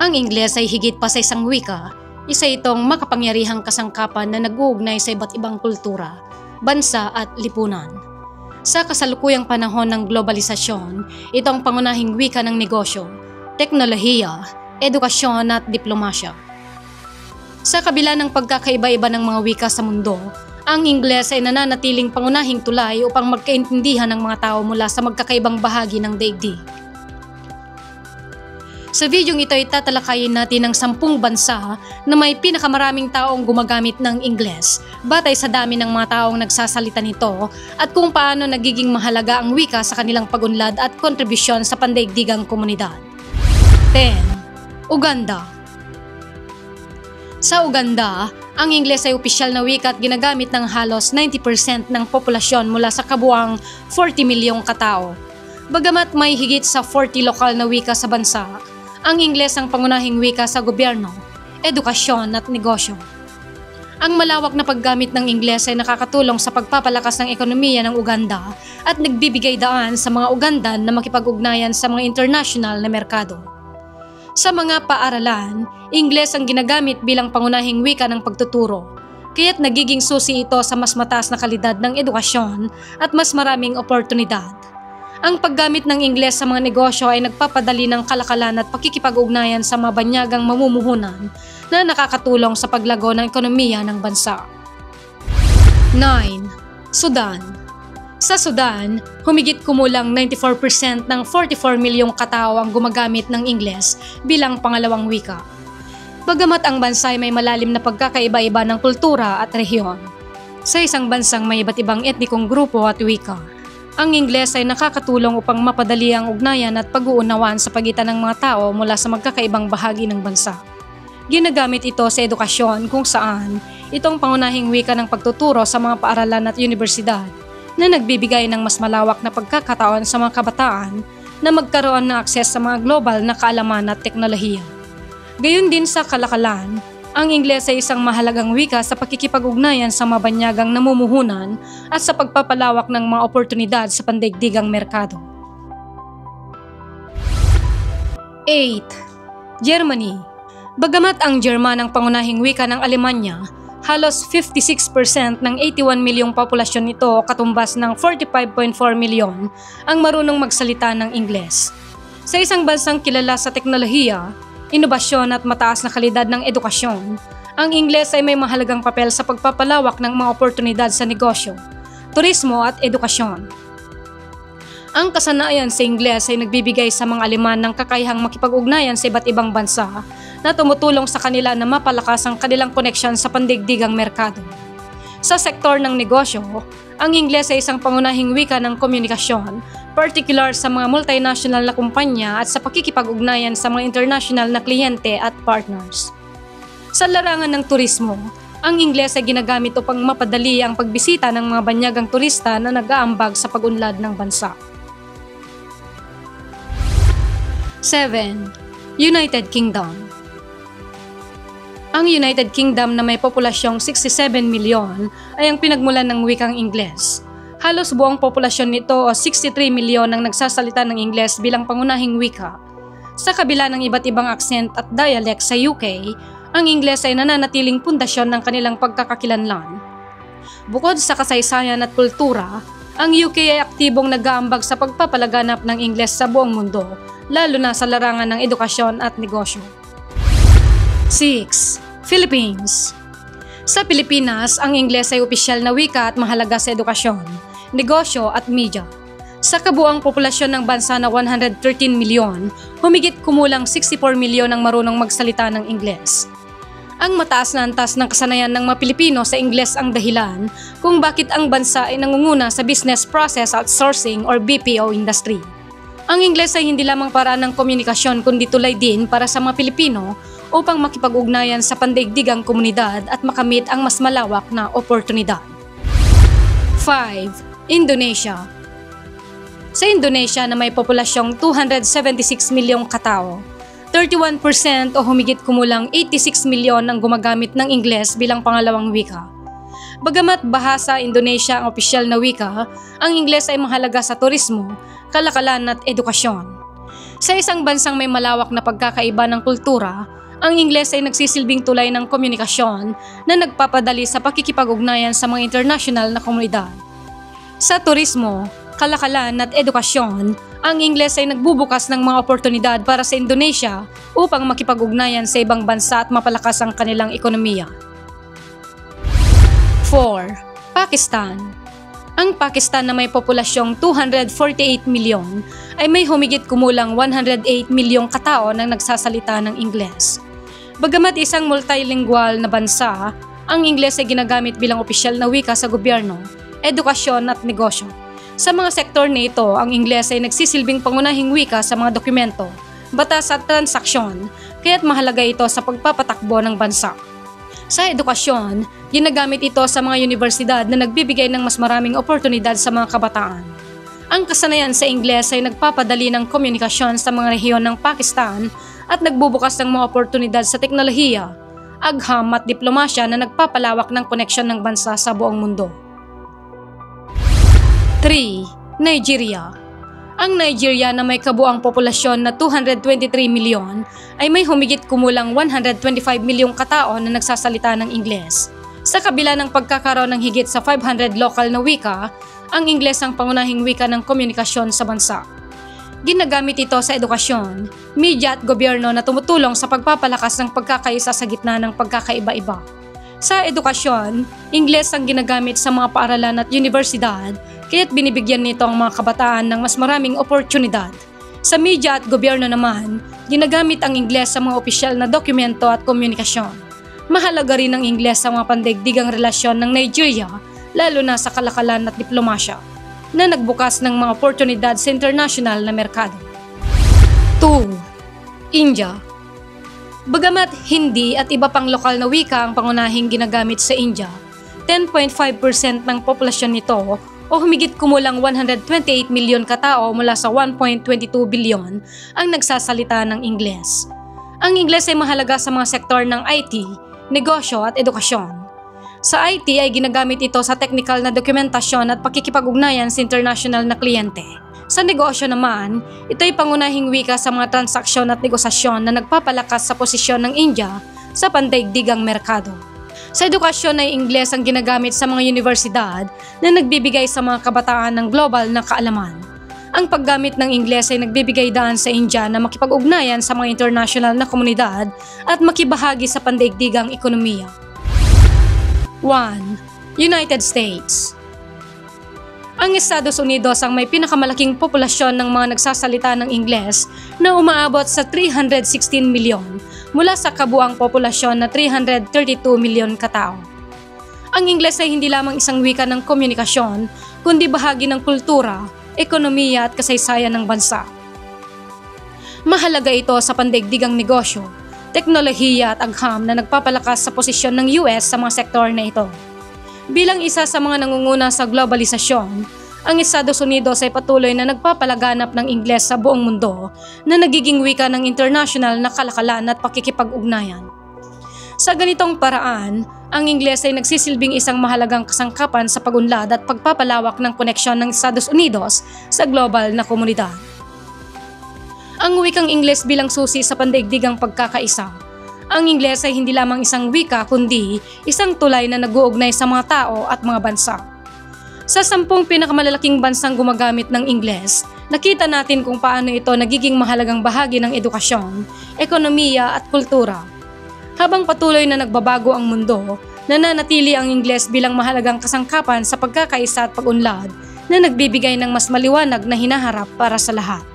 Ang Ingles ay higit pa sa isang wika, isa itong makapangyarihang kasangkapan na nag-uugnay sa iba't ibang kultura, bansa at lipunan. Sa kasalukuyang panahon ng globalisasyon, ito ang pangunahing wika ng negosyo, teknolohiya, edukasyon at diplomasya. Sa kabila ng pagkakaiba-iba ng mga wika sa mundo, ang Ingles ay nananatiling pangunahing tulay upang magkaintindihan ng mga tao mula sa magkakaibang bahagi ng daigdig. Sa videong ito ay tatalakayin natin ang 10 bansa na may pinakamaraming taong gumagamit ng Ingles batay sa dami ng mga taong nagsasalita nito at kung paano nagiging mahalaga ang wika sa kanilang pag-unlad at kontribusyon sa pandaigdigang komunidad. 10. Uganda. Sa Uganda, ang Ingles ay opisyal na wika at ginagamit ng halos 90% ng populasyon mula sa kabuuang 40 milyong katao. Bagamat may higit sa 40 lokal na wika sa bansa, ang Ingles ang pangunahing wika sa gobyerno, edukasyon at negosyo. Ang malawak na paggamit ng Ingles ay nakakatulong sa pagpapalakas ng ekonomiya ng Uganda at nagbibigay daan sa mga Ugandan na makipag-ugnayan sa mga international na merkado. Sa mga paaralan, Ingles ang ginagamit bilang pangunahing wika ng pagtuturo, kaya't nagiging susi ito sa mas mataas na kalidad ng edukasyon at mas maraming oportunidad. Ang paggamit ng Ingles sa mga negosyo ay nagpapadali ng kalakalan at pakikipag-ugnayan sa mga banyagang mamumuhunan na nakakatulong sa paglago ng ekonomiya ng bansa. 9. Sudan. Sa Sudan, humigit kumulang 94% ng 44 milyong katao ang gumagamit ng Ingles bilang pangalawang wika. Bagamat ang bansa ay may malalim na pagkakaiba-iba ng kultura at rehiyon, sa isang bansang may iba't ibang etnikong grupo at wika, ang Ingles ay nakakatulong upang mapadali ang ugnayan at pag-uunawaan sa pagitan ng mga tao mula sa magkakaibang bahagi ng bansa. Ginagamit ito sa edukasyon kung saan itong pangunahing wika ng pagtuturo sa mga paaralan at universidad na nagbibigay ng mas malawak na pagkakataon sa mga kabataan na magkaroon ng akses sa mga global na kaalaman at teknolohiya. Gayun din sa kalakalan, ang Ingles ay isang mahalagang wika sa pakikipag-ugnayan sa mga banyagang namumuhunan at sa pagpapalawak ng mga oportunidad sa pandaigdigang merkado. 8. Germany. Bagamat ang German ang pangunahing wika ng Alemanya, halos 56% ng 81 milyong populasyon nito o katumbas ng 45.4 milyon ang marunong magsalita ng Ingles. Sa isang bansang kilala sa teknolohiya, inobasyon at mataas na kalidad ng edukasyon, ang Ingles ay may mahalagang papel sa pagpapalawak ng mga oportunidad sa negosyo, turismo at edukasyon. Ang kasanayan sa Ingles ay nagbibigay sa mga Aleman ng kakayahang makipag-ugnayan sa iba't ibang bansa na tumutulong sa kanila na mapalakas ang kanilang koneksyon sa pandaigdigang merkado. Sa sektor ng negosyo, ang Ingles ay isang pangunahing wika ng komunikasyon, particular sa mga multinational na kumpanya at sa pakikipag-ugnayan sa mga international na kliyente at partners. Sa larangan ng turismo, ang Ingles ay ginagamit upang mapadali ang pagbisita ng mga banyagang turista na nag-aambag sa pag-unlad ng bansa. 7. United Kingdom. Ang United Kingdom na may populasyong 67 milyon ay ang pinagmulan ng wikang Ingles. Halos buong populasyon nito o 63 milyon ang nagsasalita ng Ingles bilang pangunahing wika. Sa kabila ng iba't ibang accent at dialect sa UK, ang Ingles ay nananatiling pundasyon ng kanilang pagkakakilanlan. Bukod sa kasaysayan at kultura, ang UK ay aktibong nag-aambag sa pagpapalaganap ng Ingles sa buong mundo, lalo na sa larangan ng edukasyon at negosyo. 6. Philippines. Sa Pilipinas, ang Ingles ay opisyal na wika at mahalaga sa edukasyon, negosyo at media. Sa kabuuang populasyon ng bansa na 113 milyon, humigit kumulang 64 milyon ang marunong magsalita ng Ingles. Ang mataas na antas ng kasanayan ng mga Pilipino sa Ingles ang dahilan kung bakit ang bansa ay nangunguna sa business process outsourcing or BPO industry. Ang Ingles ay hindi lamang paraan ng komunikasyon kundi tulay din para sa mga Pilipino upang makipag-ugnayan sa pandaigdigang komunidad at makamit ang mas malawak na oportunidad. 5. Indonesia. Sa Indonesia na may populasyong 276 milyong katao, 31% o humigit kumulang 86 milyon ang gumagamit ng Ingles bilang pangalawang wika. Bagamat bahasa Indonesia ang opisyal na wika, ang Ingles ay mahalaga sa turismo, kalakalan at edukasyon. Sa isang bansang may malawak na pagkakaiba ng kultura, ang Ingles ay nagsisilbing tulay ng komunikasyon na nagpapadali sa pakikipag-ugnayan sa mga international na komunidad. Sa turismo, kalakalan at edukasyon, ang Ingles ay nagbubukas ng mga oportunidad para sa Indonesia upang makipag-ugnayan sa ibang bansa at mapalakas ang kanilang ekonomiya. 4. Pakistan. Ang Pakistan na may populasyong 248 milyon ay may humigit kumulang 108 milyong katao na nagsasalita ng Ingles. Bagamat isang multilingual na bansa, ang Ingles ay ginagamit bilang opisyal na wika sa gobyerno, edukasyon at negosyo. Sa mga sektor na ito, ang Ingles ay nagsisilbing pangunahing wika sa mga dokumento, batas at transaksyon, kaya't mahalaga ito sa pagpapatakbo ng bansa. Sa edukasyon, ginagamit ito sa mga universidad na nagbibigay ng mas maraming oportunidad sa mga kabataan. Ang kasanayan sa Ingles ay nagpapadali ng komunikasyon sa mga rehiyon ng Pakistan at nagbubukas ng mga oportunidad sa teknolohiya, agham at diplomasya na nagpapalawak ng koneksyon ng bansa sa buong mundo. 3. Nigeria. Ang Nigeria na may kabuang populasyon na 223 milyon ay may humigit kumulang 125 milyong katao na nagsasalita ng Ingles. Sa kabila ng pagkakaroon ng higit sa 500 lokal na wika, ang Ingles ang pangunahing wika ng komunikasyon sa bansa. Ginagamit ito sa edukasyon, media at gobyerno na tumutulong sa pagpapalakas ng pagkakaisa sa gitna ng pagkakaiba-iba. Sa edukasyon, Ingles ang ginagamit sa mga paaralan at universidad, kaya't binibigyan nito ang mga kabataan ng mas maraming oportunidad. Sa media at gobyerno naman, ginagamit ang Ingles sa mga opisyal na dokumento at komunikasyon. Mahalaga rin ang Ingles sa mga pandaigdigang relasyon ng Nigeria, lalo na sa kalakalan at diplomasya, na nagbukas ng mga oportunidad sa international na merkado. 2. India. Bagamat hindi at iba pang lokal na wika ang pangunahing ginagamit sa India, 10.5% ng populasyon nito o humigit kumulang 128 milyon katao mula sa 1.22 bilyon ang nagsasalita ng Ingles. Ang Ingles ay mahalaga sa mga sektor ng IT, negosyo at edukasyon. Sa IT ay ginagamit ito sa technical na dokumentasyon at pakikipag-ugnayan sa international na kliyente. Sa negosyo naman, ito ay pangunahing wika sa mga transaksyon at negosasyon na nagpapalakas sa posisyon ng India sa pandaigdigang merkado. Sa edukasyon ay Ingles ang ginagamit sa mga universidad na nagbibigay sa mga kabataan ng global na kaalaman. Ang paggamit ng Ingles ay nagbibigay daan sa India na makipag-ugnayan sa mga international na komunidad at makibahagi sa pandaigdigang ekonomiya. 1. United States. Ang Estados Unidos ang may pinakamalaking populasyon ng mga nagsasalita ng Ingles na umaabot sa 316 milyon mula sa kabuang populasyon na 332 milyon katao. Ang Ingles ay hindi lamang isang wika ng komunikasyon, kundi bahagi ng kultura, ekonomiya at kasaysayan ng bansa. Mahalaga ito sa pandaigdigang negosyo, teknolohiya at agham na nagpapalakas sa posisyon ng US sa mga sektor na ito. Bilang isa sa mga nangunguna sa globalisasyon, ang Estados Unidos ay patuloy na nagpapalaganap ng Ingles sa buong mundo na nagiging wika ng international na kalakalan at pakikipag-ugnayan. Sa ganitong paraan, ang Ingles ay nagsisilbing isang mahalagang kasangkapan sa pag-unlad at pagpapalawak ng koneksyon ng Estados Unidos sa global na komunidad. Ang wikang Ingles bilang susi sa pandaigdigang pagkakaisa. Ang Ingles ay hindi lamang isang wika kundi isang tulay na nag-uugnay sa mga tao at mga bansa. Sa 10 pinakamalalaking bansang gumagamit ng Ingles, nakita natin kung paano ito nagiging mahalagang bahagi ng edukasyon, ekonomiya at kultura. Habang patuloy na nagbabago ang mundo, nananatili ang Ingles bilang mahalagang kasangkapan sa pagkakaisa at pag-unlad na nagbibigay ng mas maliwanag na hinaharap para sa lahat.